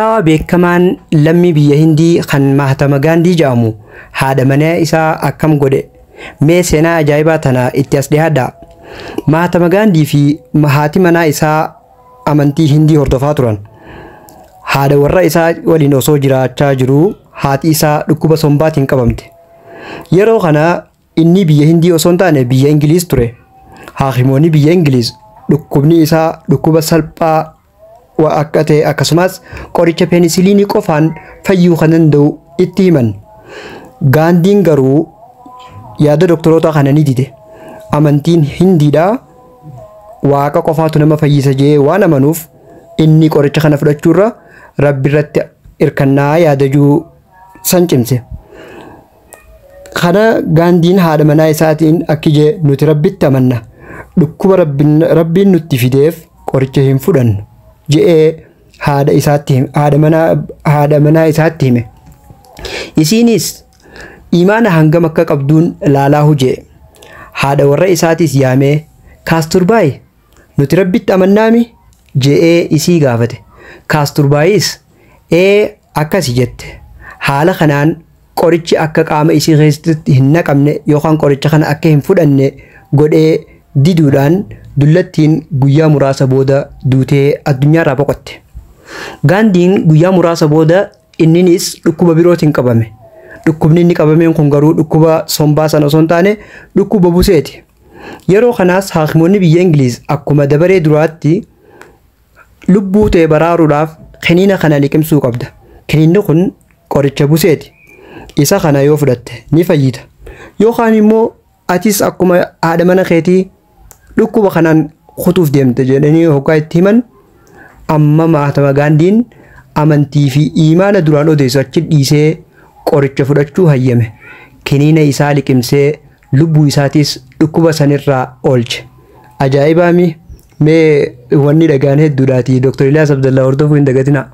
Barataa beekamaan lammii biyya Hindii kan Mahatma Gandhi jedhamu haadha manaa isaa akkam godhe mee seenaa ajaa'ibaa tana itti as dhiyaadha. Mahatma Gandhi fi haati manaa isaa amantii Hindii hordofaa turan. Haadha warra isaa waliin osoo jiraachaa jiru haati isaa dhukkuba sombaatiin qabamte. Yeroo kana inni biyya Hindii osoo hin taane biyya Ingiliiz ture. Haakimoonni biyya Ingiliiz dhukkubni isaa dhukkuba salphaa akka ta'e akkasumas qoricha penisiliinii qofaan fayyuu kan danda'u itti himan. Gaandhiin garuu yaada doktoroota kana ni dide. Amantiin Hindiidhaa waaqa qofaatu nama fayyisa jedhee waan amanuuf inni qoricha kana fudhachuurra Rabbi irratti irkannaa yaadajuu san cimse. Kana Gaandhiin haadha manaa isaatiin akki jee nuti Rabbitti amanna. Dhukkuba Rabbiin nutti fideef qoricha hin fudhannu jedhee haadha manaa isaatti hime. Isiinis imaana hangam akka qabduun laalaa hujee haadha warra isaatis yaamee kaasturbaay nuti Rabbitti amannaami jedhee isii gaafate. Kaasturbaayis akkasi jette. Haala kanaan qorichi akka qaama isii keessatti hin naqamne yookaan qoricha kana akka hin fudhanne godhee diduudhaan dullattiin guyyaa muraasa booda duutee addunyaarraa boqotte. Gaandhiin guyyaa muraasa booda inninis dhukkuba birootiin qabame. Dhukkubni inni qabameen kun garuu dhukkuba sombaa sana osoo hin taane dhukkuba buseeti. Yeroo kanaas haakimoonni biyya Ingiliiz akkuma dabaree duraatti lubbuu ta'e baraaruudhaaf kiniina kana liqimsuu qabda. Kiniinni kun qoricha buseeti. Isa kana yoo fudhatte ni fayyita. Yookaan immoo atis akkuma haadha mana keetii dhukkuba kanaan kutuuf deemte jedhanii hoggaa itti himan. Amma Mahatma Gandhiin amantii fi imaana duraan odeessu achi dhiisee qoricha fudhachuu hayyame. Kiniina isaa liqimsee lubbuu isaatis dhukkuba sanirraa oolche. Ajaa'ibaami mee wanni dhagaan hedduudhaati. Dr. Eliyaas Abdallaa hordofuu hin dagatinaa.